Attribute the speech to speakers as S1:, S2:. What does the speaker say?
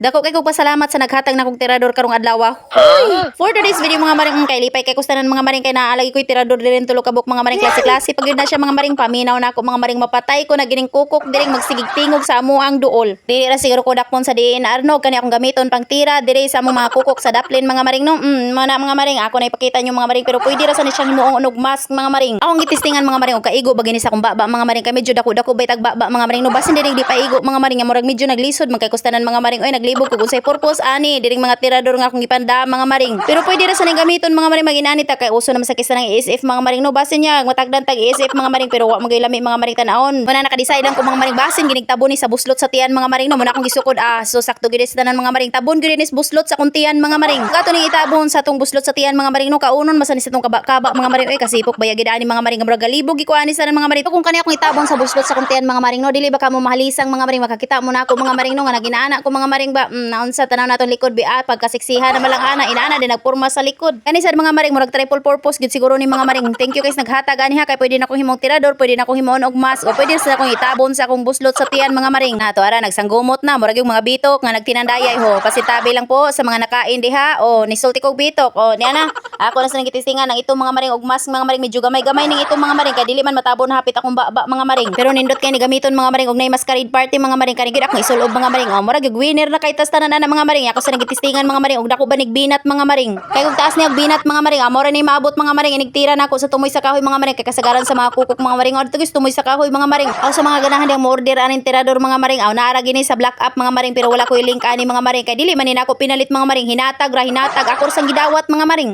S1: Dako kay kog pasalamat sa naghatag na kog tirador karong adlaw. Hoy! For today's video mga maring kay lipay kay kustanan mga maring kay naalagi ko'y tirador diren tulo ka buk mga maring klase-klase pag yun na siya mga maring paminaw na ako mga maring mapatay ko na gining kukok diring magsigig tingog sa amo ang duol. Dili ra siguro ko dakpon sa diin arnog kani akong gamiton pang tira dire sa among mga kukok sa daplin mga maring no. Mana mga maring ako na ipakita nyo mga maring pero pwede ra sa ni siyang himuong unog mask mga maring. Akong gitistingan mga maring og kaigo bagini sa akong baba mga maring kay medyo dako-dako bay tag baba mga maring no basin diring di paigo mga maring murag medyo naglisod magkay kustanan mga maring oy naglibog ko unsay purpose ani diring mga tirador nga akong ipanda mga maring pero pwede ra sa ning gamiton mga maring maginani ta kay uso naman sa kisa ng ESF mga maring no basin niya matagdan tag ESF mga maring pero wa magilami mga maring tanaon wala naka-decide lang ko mga maring basin ginig tabon ni sa buslot sa tiyan mga maring no muna akong gisukod so sakto gid sa tanan mga maring tabon gid ni buslot sa kung tiyan mga maring gato ni itabon sa tong buslot sa tiyan mga maring no kaunon masanis sa tong kaba mga maring oy kasipok bayagid ani mga maring murag galibog ikuani sa mga maring kung kani akong itabon sa buslot sa kung tiyan mga maring no dili ba kamo mahalisang mga maring makakita mo na ako mga maring no nga naginaana ko mga maring ba naunsa tanaw natong likod bi pagkasiksihan na malang ana inaana din nagporma sa likod kani sad mga maring murag triple purpose gid siguro ni mga maring thank you guys naghatag ani ha kay pwede na akong himong tirador pwede na akong himon og mas o pwede sa akong itabon sa akong buslot sa tiyan mga maring nato ara nagsanggumot na murag yung mga bitok nga nagtinandayay ho pasitabi lang po sa mga nakain diha o nisulti kog bitok o niya na ako na sa nagitistingan ng itong mga maring og mas mga maring medyo gamay-gamay ning itong mga maring kay dili man matabon hapit akong baba mga maring pero nindot kay ni gamiton mga maring og nay masquerade party mga maring kani gid akong isulob mga maring o murag winner na kay tas tanan na mga maring ako sa nagitistingan mga maring og dako ba binat mga maring kay kung taas niya og binat mga maring amo ra ni maabot mga maring inigtira na ako sa tumoy sa kahoy mga maring kay kasagaran sa mga kukok mga maring adto guys tumoy sa kahoy mga maring aw sa mga ganahan diyang mo-order aning tirador mga maring aw naara gini sa black app mga maring pero wala ko link ani mga maring kay dili man ni nako pinalit mga maring hinatag ako ra sang gidawat mga maring